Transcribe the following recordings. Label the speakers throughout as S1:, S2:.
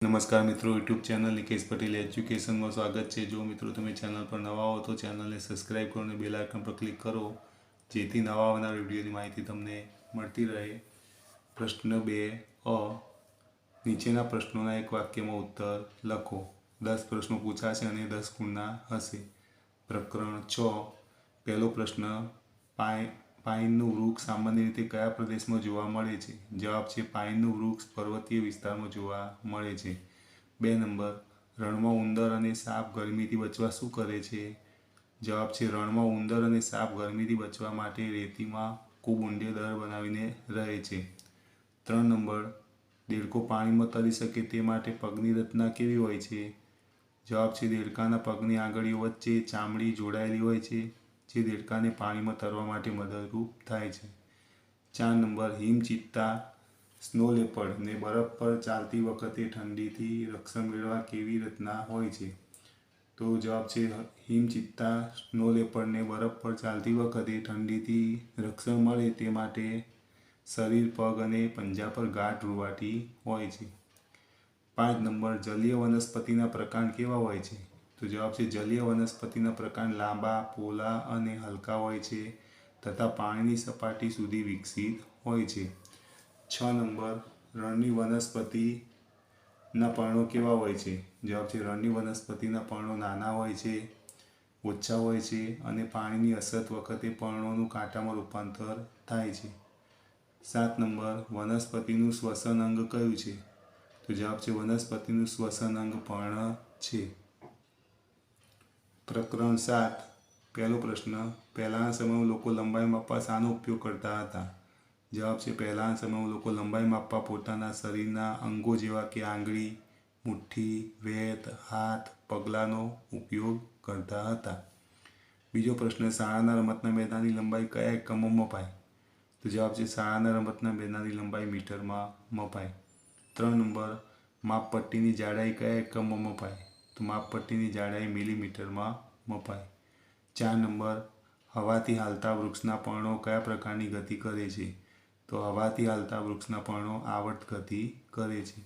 S1: નમસ્કાર મિત્રો, YouTube channel Nikesh Patel એજ્યુકેશનમાં સ્વાગત છે। જો મિત્રો તમે ચેનલ પર નવા હો તો ચેનલને સબસ્ક્રાઈબ કરો અને બેલ આઇકન પર ક્લિક કરો, જેથી નવા આવનાર વિડીયોની માહિતી તમને મળતી રહે। પ્રશ્ન 2 નીચેના પ્રશ્નોના એક વાક્યમાં ઉત્તર લખો। 10 પ્રશ્નો પૂછાશે અને 10 ગુણના હશે। પ્રકરણ 6 પહેલો પ્રશ્ન, પાઇનનું વૃક્ષ સામાન્ય રીતે કયા પ્રદેશમાં જોવા મળે છે? જવાબ છે પાઇનનું વૃક્ષ પર્વતીય વિસ્તારમાં જોવા મળે છે। 2 નંબર, રણમાં ઉંદર અને સાપ ગરમીથી બચવા શું કરે છે? જવાબ છે રણમાં ઉંદર અને સાપ ગરમીથી બચવા માટે રેતીમાં ખૂબ ઊંડે દર બનાવીને રહે છે। 3 નંબર, દેડકો પાણીમાં તરી શકે તે માટે પગની રચના કેવી હોય છે? જવાબ છે દેડકાના પગની આંગળીઓ વચ્ચે ચામડી જોડાયેલી હોય છે, જે દેડકાને પાણીમાં તરવા માટે મદદરૂપ થાય છે। 4 નંબર, હિમચિત્તા સ્નો લેપર્ડને બરફ પર ચાલતી વખતે ઠંડીથી રક્ષણ મેળવવા કેવી રચના હોય છે? તો જવાબ છે હિમચિત્તા સ્નો લેપર્ડને બરફ પર ચાલતી વખતે ઠંડીથી રક્ષણ મળે તે માટે શરીર, પગ અને પંજા પર ગાઢ રૂંવાટી હોય છે। 5 નંબર, જલીય વનસ્પતિના પ્રકાર કેવા હોય છે? તો જવાબ છે જલીય વનસ્પતિના પ્રકાર લાંબા, પોલા અને હલકા હોય છે તથા પાણીની સપાટી સુધી વિકસિત હોય છે। 6 નંબર, રણની વનસ્પતિના પર્ણો કેવા હોય છે? જવાબ છે રણની વનસ્પતિના પર્ણો નાના હોય છે, ઓછા હોય છે અને પાણીની અછત વખતે પર્ણોનું કાંટામાં રૂપાંતર થાય છે। 7 નંબર, વનસ્પતિનું શ્વસન અંગ કયું છે? તો જવાબ છે વનસ્પતિનું શ્વસન અંગ પર્ણ છે। પ્રકરણ 7 પહેલો પ્રશ્ન, પહેલાંના સમયમાં લોકો લંબાઈ માપવા શાનો ઉપયોગ કરતા હતા? જવાબ છે પહેલાંના સમયમાં લોકો લંબાઈ માપવા પોતાના શરીરના અંગો જેવા કે આંગળી, મુઠ્ઠી, વેત, હાથ, પગલાંનો ઉપયોગ કરતા હતા। બીજો પ્રશ્ન, શાળાના રમતના મેદાનની લંબાઈ કયા એકમમાં મપાય? તો જવાબ છે શાળાના રમતના મેદાનની લંબાઈ મીટરમાં મપાય। 3 નંબર, માપપટ્ટીની જાડાઈ કયા એકમમાં મપાય? તો માપપટ્ટીની જાડાઈ મિલીમીટરમાં મપાય। 4 નંબર, હવાથી હાલતા વૃક્ષના પર્ણો કયા પ્રકારની ગતિ કરે છે? તો હવાથી હાલતા વૃક્ષના પર્ણો આવર્ત ગતિ કરે છે।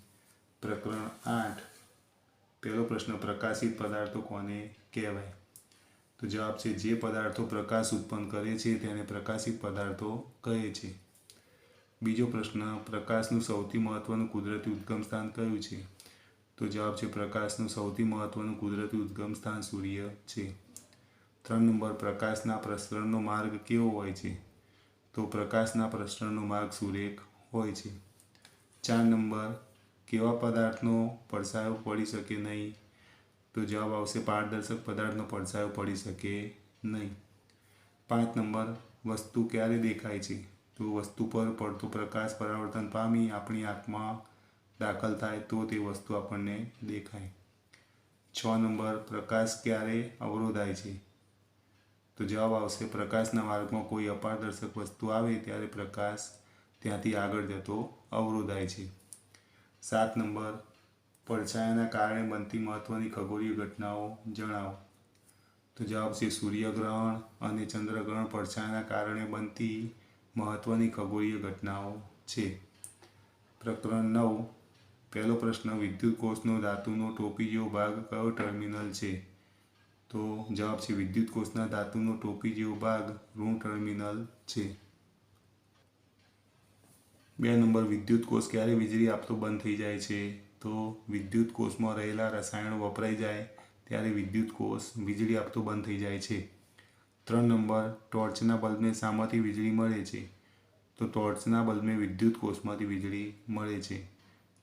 S1: પ્રકરણ 8 પહેલો પ્રશ્ન, પ્રકાશિત પદાર્થો કોને કહેવાય? તો જવાબ છે જે પદાર્થો પ્રકાશ ઉત્પન્ન કરે છે તેને પ્રકાશિત પદાર્થો કહે છે। બીજો પ્રશ્ન, પ્રકાશનું સૌથી મહત્વનું કુદરતી ઉદ્ગમ સ્થાન કયું છે? તો જવાબ છે પ્રકાશનું સૌથી મહત્વનું કુદરતી ઉદ્ગમ સ્થાન સૂર્ય છે। 3 નંબર, પ્રકાશના પ્રસરણનો માર્ગ કેવો હોય છે? તો પ્રકાશના પ્રસરણનો માર્ગ સુરેખ હોય છે। 4 નંબર, કેવા પદાર્થનો પડછાયો પડી શકે નહીં? તો જવાબ આવશે પારદર્શક પદાર્થનો પડછાયો પડી શકે નહીં। 5 નંબર, વસ્તુ ક્યારે દેખાય છે? તો વસ્તુ પર પડતો પ્રકાશ પરાવર્તન પામી આપણી આંખમાં દાખલ થાય તો તે વસ્તુ આપણને દેખાય। 6 નંબર, પ્રકાશ ક્યારે અવરોધાય છે? તો જવાબ આવશે પ્રકાશના માર્ગમાં કોઈ અપારદર્શક વસ્તુ આવે ત્યારે પ્રકાશ ત્યાંથી આગળ જતો અવરોધાય છે। 7 નંબર, પડછાયાના કારણે બનતી મહત્વની ખગોળીય ઘટનાઓ જણાવો। તો જવાબ છે સૂર્યગ્રહણ અને ચંદ્રગ્રહણ પડછાયાના કારણે બનતી મહત્વની ખગોળીય ઘટનાઓ છે। પ્રકરણ 9 પહેલો પ્રશ્ન, વિદ્યુત કોષનો ધાતુનો ટોપી જેવો ભાગ કયો ટર્મિનલ છે? તો જવાબ છે વિદ્યુત કોષના ધાતુનો ટોપી જેવો ભાગ ઋણ ટર્મિનલ છે। 2 નંબર, વિદ્યુત કોષ ક્યારે વીજળી આપતો બંધ થઈ જાય છે? તો વિદ્યુત કોષમાં રહેલા રસાયણો વપરાઈ જાય ત્યારે વિદ્યુત કોષ વીજળી આપતો બંધ થઈ જાય છે। 3 નંબર, ટોર્ચના બલ્બને શામાંથી વીજળી મળે છે? તો ટોર્ચના બલ્બને વિદ્યુત કોષમાંથી વીજળી મળે છે।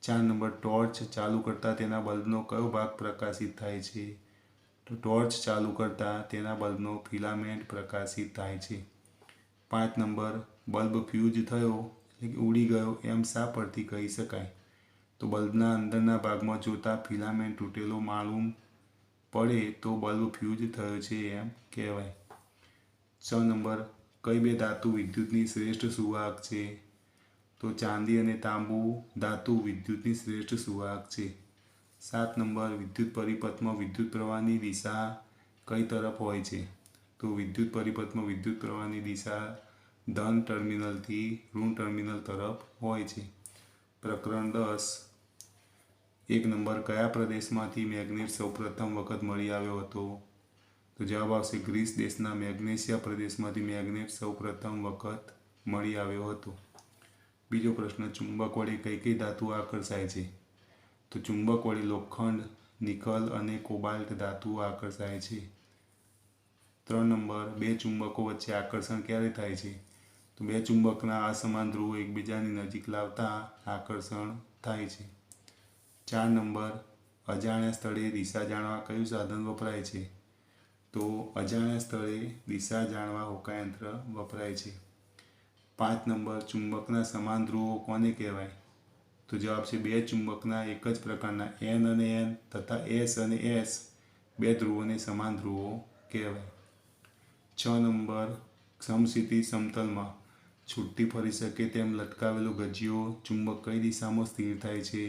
S1: 4 નંબર, ટોર્ચ ચાલુ કરતાં તેના બલ્બનો કયો ભાગ પ્રકાશિત થાય છે? તો ટોર્ચ ચાલુ કરતાં તેના બલ્બનો ફિલામેન્ટ પ્રકાશિત થાય છે। 5 નંબર, બલ્બ ફ્યુઝ થયો એટલે કે ઉડી ગયો એમ શા પરથી કહી શકાય? તો બલ્બના અંદરના ભાગમાં જોતા ફિલામેન્ટ તૂટેલો માલુમ પડે તો બલ્બ ફ્યુઝ થયો છે એમ કહેવાય। 6 નંબર, કઈ બે ધાતુ વિદ્યુતની શ્રેષ્ઠ સુવાહક છે? તો ચાંદી અને તાંબુ ધાતુ વિદ્યુતની શ્રેષ્ઠ સુવાહક છે। 7 નંબર, વિદ્યુત પરિપથમાં વિદ્યુત પ્રવાહની દિશા કઈ તરફ હોય છે? તો વિદ્યુત પરિપથમાં વિદ્યુત પ્રવાહની દિશા ધન ટર્મિનલથી ઋણ ટર્મિનલ તરફ હોય છે। પ્રકરણ 10 1 નંબર કયા પ્રદેશમાંથી મેગ્નેટ સૌપ્રથમ વખત મળી આવ્યો હતો? તો જવાબ આવશે ગ્રીસ દેશના મેગ્નેશિયા પ્રદેશમાંથી મેગ્નેટ સૌપ્રથમ વખત મળી આવ્યો હતો. બીજો પ્રશ્ન, ચુંબક વડે કઈ કઈ ધાતુઓ આકર્ષાય છે? તો ચુંબક વડે લોખંડ, નિકલ અને કોબાલ્ટ ધાતુઓ આકર્ષાય છે. 3 નંબર, બે ચુંબકો વચ્ચે આકર્ષણ ક્યારે થાય છે? તો બે ચુંબકના અસમાન ધ્રુવો એકબીજાની નજીક લાવતા આકર્ષણ થાય છે. 4 નંબર, અજાણ્યા સ્થળે દિશા જાણવા કયું સાધન વપરાય છે? તો અજાણ્યા સ્થળે દિશા જાણવા હોકાયંત્ર વપરાય છે. 5 નંબર, ચુંબકના સમાન ધ્રુવો કોને કહેવાય? તો જવાબ છે બે ચુંબકના એક જ પ્રકારના N અને N તથા S અને S બે ધ્રુવોને સમાન ધ્રુવો કહેવાય. 6 નંબર, સમક્ષિતિજ સમતલમાં છૂટી ફરી શકે તેમ લટકાવેલો ગજિયો ચુંબક કઈ દિશામાં સ્થિર થાય છે?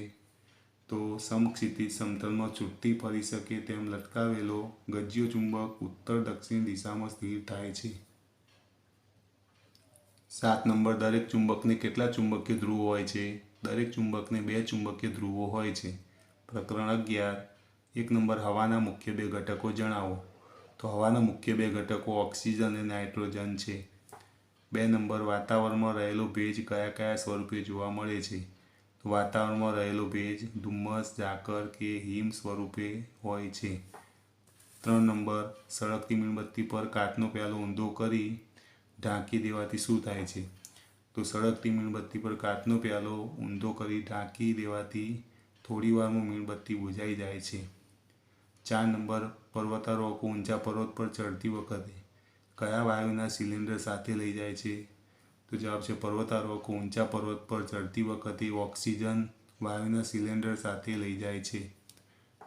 S1: તો સમક્ષિતિજ સમતલમાં છૂટી ફરી શકે તેમ લટકાવેલો ગજિયો ચુંબક ઉત્તર દક્ષિણ દિશામાં સ્થિર થાય છે. 7 નંબર, દરેક ચુંબકને કેટલા ચુંબકીય ધ્રુવો હોય છે? દરેક ચુંબકને બે ચુંબકીય ધ્રુવો હોય છે. પ્રકરણ 11, 1 નંબર, હવાના મુખ્ય બે ઘટકો જણાવો. તો હવાના મુખ્ય બે ઘટકો ઓક્સિજન અને નાઇટ્રોજન છે. 2 નંબર, વાતાવરણમાં રહેલો ભેજ કયા કયા સ્વરૂપે જોવા મળે છે? તો વાતાવરણમાં રહેલો ભેજ ધુમ્મસ, ઝાકળ કે હિમ સ્વરૂપે હોય છે. 3 નંબર, સળગતી મીણબત્તી પર કાચનો પ્યાલો ઊંધો કરી ઢાંકી દેવાથી શું થાય છે? તો સળગતી મીણબત્તી પર કાચનો પ્યાલો ઊંધો કરી ઢાંકી દેવાથી થોડી વારમાં મીણબત્તી બુઝાઈ જાય છે. 4 નંબર, પર્વતારોહકો ઊંચા પર્વત પર ચડતી વખતે કયા વાયુના સિલિન્ડર સાથે લઈ જાય છે? તો જવાબ છે પર્વતારોહકો ઊંચા પર્વત પર ચડતી વખતે ઓક્સિજન વાયુના સિલિન્ડર સાથે લઈ જાય છે.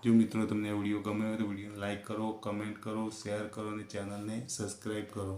S1: જો મિત્રો તમને આ વિડીયો ગમ્યો હોય તો વિડીયોને લાઇક કરો, કમેન્ટ કરો, શેર કરો અને ચેનલને સબસ્ક્રાઈબ કરો.